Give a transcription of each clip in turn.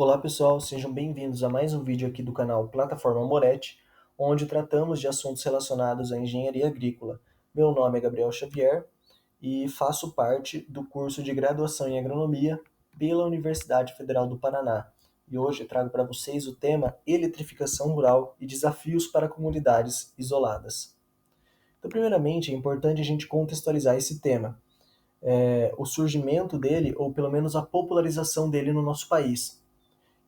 Olá pessoal, sejam bem-vindos a mais um vídeo aqui do canal Plataforma Moretti, onde tratamos de assuntos relacionados à engenharia agrícola. Meu nome é Gabriel Xavier e faço parte do curso de graduação em agronomia pela Universidade Federal do Paraná. E hoje trago para vocês o tema eletrificação rural e desafios para comunidades isoladas. Então, primeiramente, é importante a gente contextualizar esse tema, o surgimento dele, ou pelo menos a popularização dele no nosso país,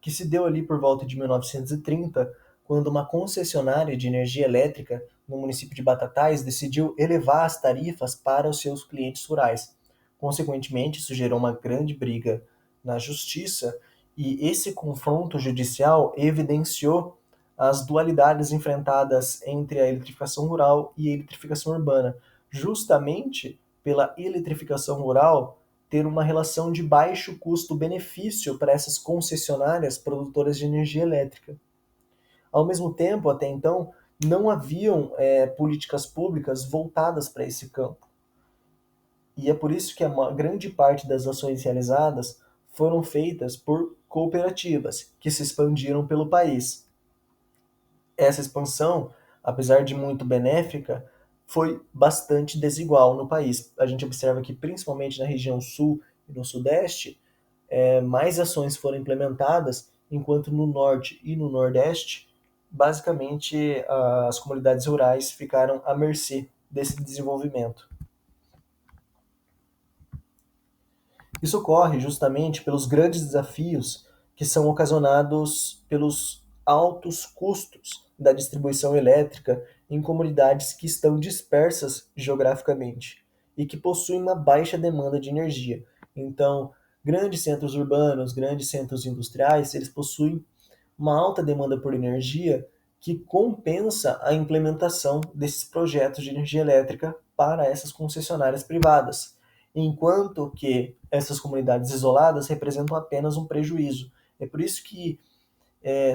que se deu ali por volta de 1930, quando uma concessionária de energia elétrica no município de Batatais decidiu elevar as tarifas para os seus clientes rurais. Consequentemente, isso gerou uma grande briga na justiça e esse confronto judicial evidenciou as dualidades enfrentadas entre a eletrificação rural e a eletrificação urbana, justamente pela eletrificação rural ter uma relação de baixo custo-benefício para essas concessionárias produtoras de energia elétrica. Ao mesmo tempo, até então, não haviam políticas públicas voltadas para esse campo. E é por isso que a grande parte das ações realizadas foram feitas por cooperativas, que se expandiram pelo país. Essa expansão, apesar de muito benéfica, foi bastante desigual no país. A gente observa que, principalmente na região sul e no sudeste, mais ações foram implementadas, enquanto no norte e no nordeste, basicamente as comunidades rurais ficaram à mercê desse desenvolvimento. Isso ocorre justamente pelos grandes desafios que são ocasionados pelos altos custos da distribuição elétrica em comunidades que estão dispersas geograficamente e que possuem uma baixa demanda de energia. Então, grandes centros urbanos, grandes centros industriais, eles possuem uma alta demanda por energia que compensa a implementação desses projetos de energia elétrica para essas concessionárias privadas, enquanto que essas comunidades isoladas representam apenas um prejuízo. É por isso que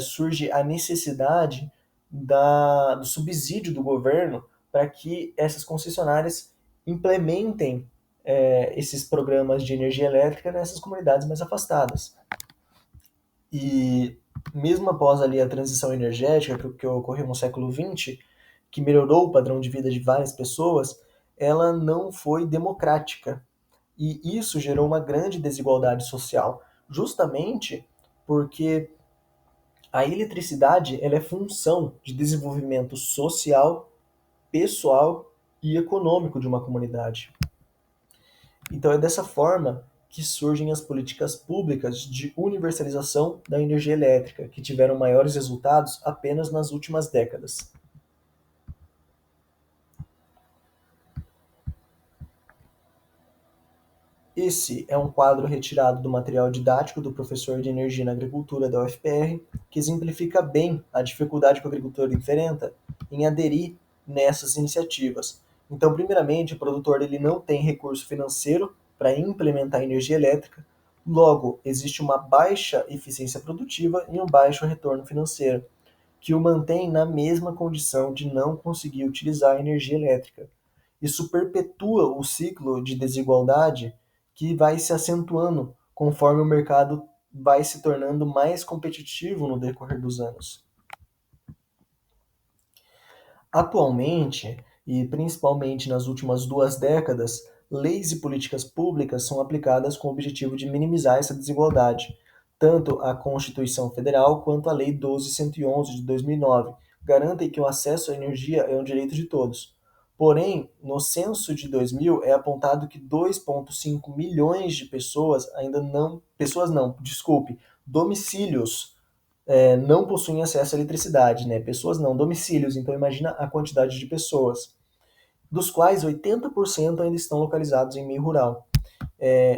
surge a necessidade do subsídio do governo para que essas concessionárias implementem esses programas de energia elétrica nessas comunidades mais afastadas. E mesmo após ali a transição energética que ocorreu no século XX, que melhorou o padrão de vida de várias pessoas, ela não foi democrática. E isso gerou uma grande desigualdade social, justamente porque a eletricidade ela é função de desenvolvimento social, pessoal e econômico de uma comunidade. Então é dessa forma que surgem as políticas públicas de universalização da energia elétrica, que tiveram maiores resultados apenas nas últimas décadas. Esse é um quadro retirado do material didático do professor de Energia na Agricultura da UFPR, que exemplifica bem a dificuldade que o agricultor enfrenta em aderir nessas iniciativas. Então, primeiramente, o produtor ele não tem recurso financeiro para implementar energia elétrica, logo, existe uma baixa eficiência produtiva e um baixo retorno financeiro, que o mantém na mesma condição de não conseguir utilizar a energia elétrica. Isso perpetua o ciclo de desigualdade que vai se acentuando conforme o mercado vai se tornando mais competitivo no decorrer dos anos. Atualmente, e principalmente nas últimas 2 décadas, leis e políticas públicas são aplicadas com o objetivo de minimizar essa desigualdade. Tanto a Constituição Federal quanto a Lei 12.111 de 2009 garantem que o acesso à energia é um direito de todos. Porém, no censo de 2000 é apontado que 2,5 milhões de pessoas ainda não, pessoas não, desculpe, domicílios não possuem acesso à eletricidade, né? Pessoas não, domicílios, então imagina a quantidade de pessoas, dos quais 80% ainda estão localizados em meio rural.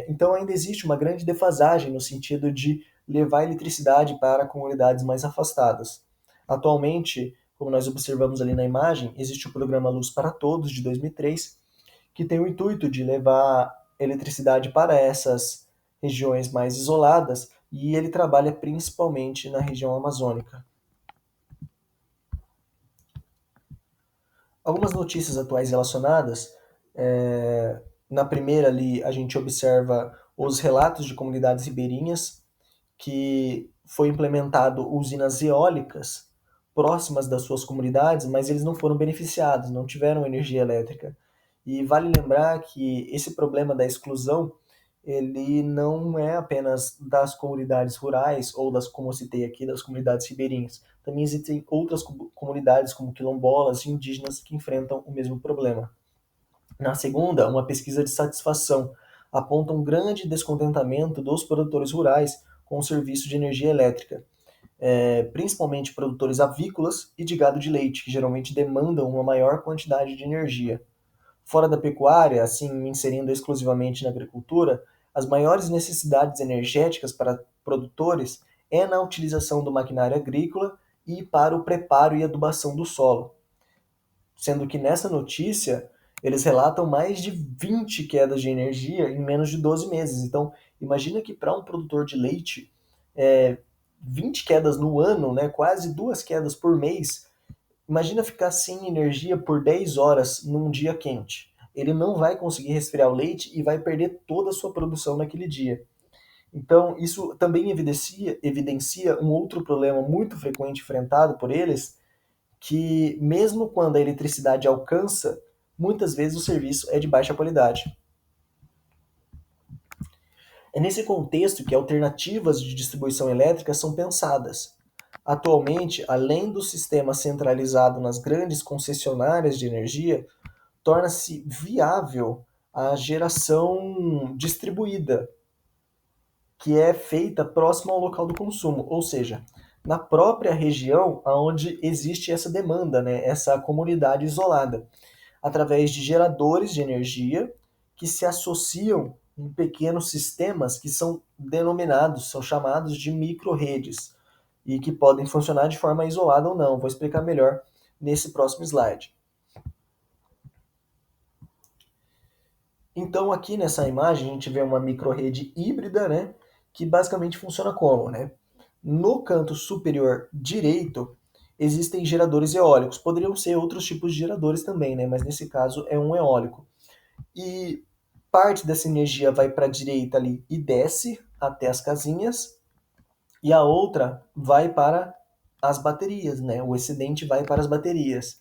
Então ainda existe uma grande defasagem no sentido de levar eletricidade para comunidades mais afastadas. Atualmente, como nós observamos ali na imagem, existe o programa Luz para Todos, de 2003, que tem o intuito de levar eletricidade para essas regiões mais isoladas, e ele trabalha principalmente na região amazônica. Algumas notícias atuais relacionadas, na primeira ali a gente observa os relatos de comunidades ribeirinhas que foi implementado usinas eólicas próximas das suas comunidades, mas eles não foram beneficiados, não tiveram energia elétrica. E vale lembrar que esse problema da exclusão, ele não é apenas das comunidades rurais ou das, como eu citei aqui, das comunidades ribeirinhas. Também existem outras comunidades como quilombolas e indígenas que enfrentam o mesmo problema. Na segunda, uma pesquisa de satisfação aponta um grande descontentamento dos produtores rurais com o serviço de energia elétrica, principalmente produtores avícolas e de gado de leite, que geralmente demandam uma maior quantidade de energia. Fora da pecuária, assim me inserindo exclusivamente na agricultura, as maiores necessidades energéticas para produtores é na utilização do maquinário agrícola e para o preparo e adubação do solo, sendo que nessa notícia eles relatam mais de 20 quedas de energia em menos de 12 meses. Então, imagina que para um produtor de leite, é, 20 quedas no ano, né, quase 2 quedas por mês, imagina ficar sem energia por 10 horas num dia quente. Ele não vai conseguir resfriar o leite e vai perder toda a sua produção naquele dia. Então, isso também evidencia um outro problema muito frequente enfrentado por eles, que mesmo quando a eletricidade alcança, muitas vezes o serviço é de baixa qualidade. É nesse contexto que alternativas de distribuição elétrica são pensadas. Atualmente, além do sistema centralizado nas grandes concessionárias de energia, torna-se viável a geração distribuída, que é feita próximo ao local do consumo, ou seja, na própria região onde existe essa demanda, né, essa comunidade isolada, através de geradores de energia que se associam em pequenos sistemas que são chamados de micro-redes, e que podem funcionar de forma isolada ou não. Vou explicar melhor nesse próximo slide. Então, aqui nessa imagem, a gente vê uma microrrede híbrida, né, que basicamente funciona como, né? No canto superior direito, existem geradores eólicos. Poderiam ser outros tipos de geradores também, né, mas nesse caso é um eólico. E parte dessa energia vai para a direita ali e desce até as casinhas, e a outra vai para as baterias, né? O excedente vai para as baterias.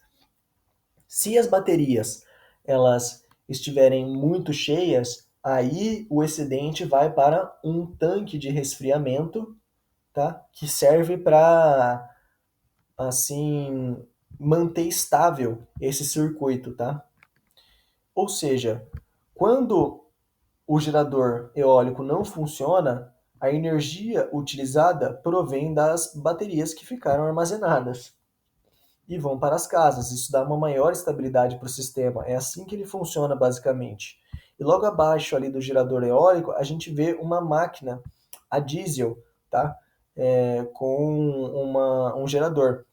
Se as baterias elas estiverem muito cheias, aí o excedente vai para um tanque de resfriamento, tá? Que serve para assim manter estável esse circuito, tá? Ou seja, quando o gerador eólico não funciona, a energia utilizada provém das baterias que ficaram armazenadas e vão para as casas. Isso dá uma maior estabilidade para o sistema. É assim que ele funciona basicamente. E logo abaixo ali do gerador eólico, a gente vê uma máquina a diesel, tá? Com um gerador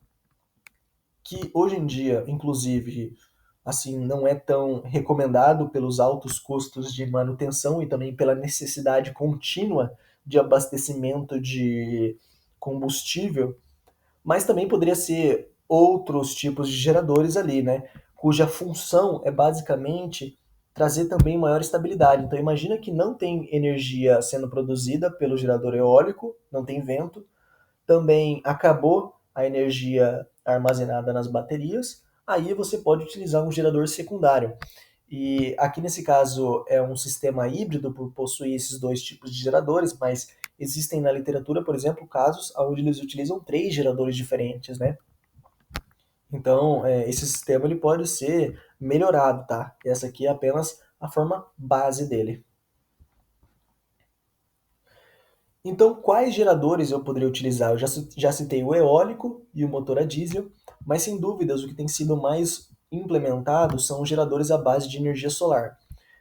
que hoje em dia, inclusive, assim, não é tão recomendado pelos altos custos de manutenção e também pela necessidade contínua de abastecimento de combustível, mas também poderia ser outros tipos de geradores ali, né? Cuja função é basicamente trazer também maior estabilidade. Então imagina que não tem energia sendo produzida pelo gerador eólico, não tem vento, também acabou a energia armazenada nas baterias, aí você pode utilizar um gerador secundário. E aqui nesse caso é um sistema híbrido por possuir esses dois tipos de geradores, mas existem na literatura, por exemplo, casos onde eles utilizam 3 geradores diferentes, né? Então, esse sistema ele pode ser melhorado, tá? Essa aqui é apenas a forma base dele. Então, quais geradores eu poderia utilizar? Eu já citei o eólico e o motor a diesel, mas sem dúvidas o que tem sido mais implementado são os geradores à base de energia solar.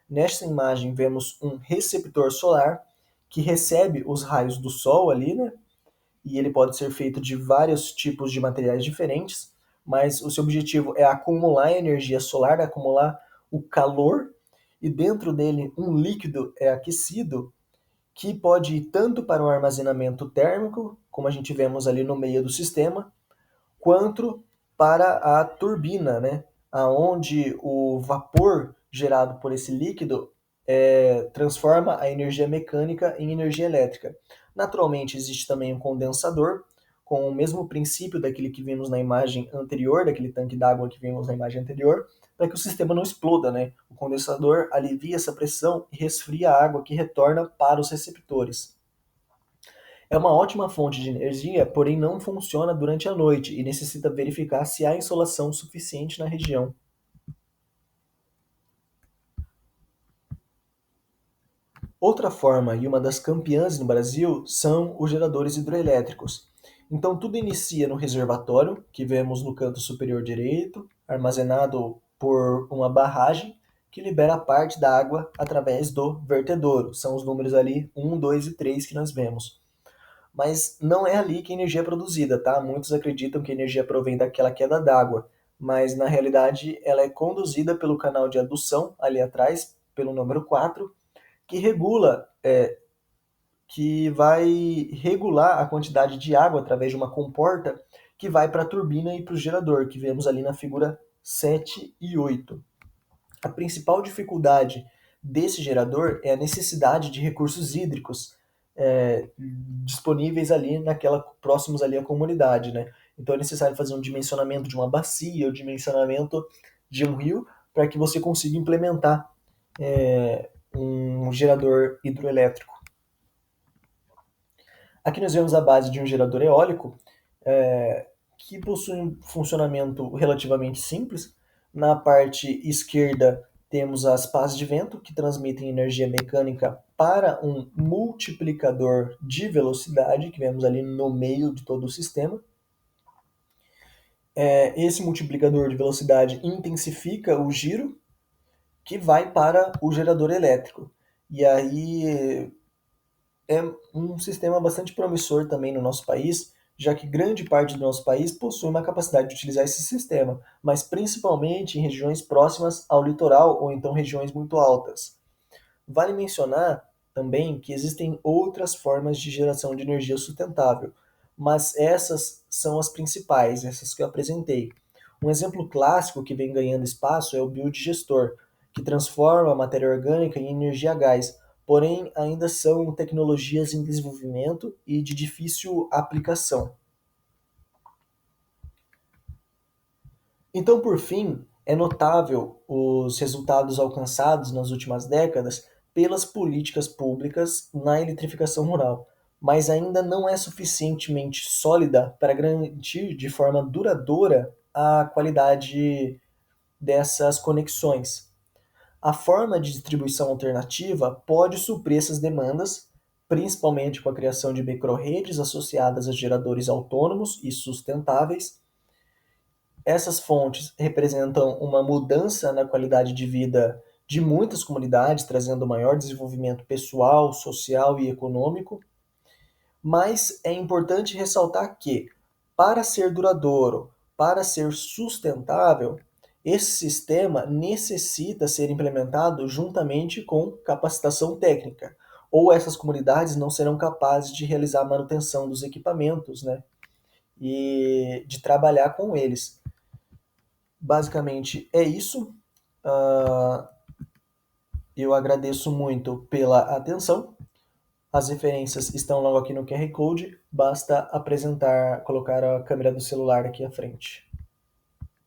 Nesta imagem vemos um receptor solar que recebe os raios do sol ali, né? E ele pode ser feito de vários tipos de materiais diferentes, mas o seu objetivo é acumular energia solar, acumular o calor, e dentro dele um líquido é aquecido que pode ir tanto para o armazenamento térmico, como a gente vemos ali no meio do sistema, quanto para a turbina, né? Aonde o vapor gerado por esse líquido transforma a energia mecânica em energia elétrica. Naturalmente, existe também um condensador, com o mesmo princípio daquele que vimos na imagem anterior, daquele tanque d'água que vimos na imagem anterior, para que o sistema não exploda, né? O condensador alivia essa pressão e resfria a água que retorna para os receptores. É uma ótima fonte de energia, porém não funciona durante a noite e necessita verificar se há insolação suficiente na região. Outra forma, e uma das campeãs no Brasil, são os geradores hidroelétricos. Então, tudo inicia no reservatório, que vemos no canto superior direito, armazenado por uma barragem que libera parte da água através do vertedouro. São os números ali 1, 2 e 3 que nós vemos. Mas não é ali que a energia é produzida, tá? Muitos acreditam que a energia provém daquela queda d'água, mas na realidade ela é conduzida pelo canal de adução ali atrás, pelo número 4, que regula, que vai regular a quantidade de água através de uma comporta que vai para a turbina e para o gerador, que vemos ali na figura 7 e 8. A principal dificuldade desse gerador é a necessidade de recursos hídricos disponíveis ali próximos ali à comunidade, né? Então é necessário fazer um dimensionamento de uma bacia, o dimensionamento de um rio, para que você consiga implementar um gerador hidroelétrico. Aqui nós vemos a base de um gerador eólico, que possui um funcionamento relativamente simples. Na parte esquerda temos as pás de vento, que transmitem energia mecânica para um multiplicador de velocidade, que vemos ali no meio de todo o sistema. Esse multiplicador de velocidade intensifica o giro, que vai para o gerador elétrico. E aí é um sistema bastante promissor também no nosso país, já que grande parte do nosso país possui uma capacidade de utilizar esse sistema, mas principalmente em regiões próximas ao litoral ou então regiões muito altas. Vale mencionar também que existem outras formas de geração de energia sustentável, mas essas são as principais, essas que eu apresentei. Um exemplo clássico que vem ganhando espaço é o biodigestor, que transforma a matéria orgânica em energia a gás, porém ainda são tecnologias em desenvolvimento e de difícil aplicação. Então, por fim, é notável os resultados alcançados nas últimas décadas pelas políticas públicas na eletrificação rural, mas ainda não é suficientemente sólida para garantir de forma duradoura a qualidade dessas conexões. A forma de distribuição alternativa pode suprir essas demandas, principalmente com a criação de microrredes associadas a geradores autônomos e sustentáveis. Essas fontes representam uma mudança na qualidade de vida de muitas comunidades, trazendo maior desenvolvimento pessoal, social e econômico. Mas é importante ressaltar que, para ser duradouro, para ser sustentável, esse sistema necessita ser implementado juntamente com capacitação técnica, ou essas comunidades não serão capazes de realizar a manutenção dos equipamentos, né? E de trabalhar com eles. Basicamente é isso. Uh, eu agradeço muito pela atenção. As referências estão logo aqui no QR Code. Basta apresentar, colocar a câmera do celular aqui à frente.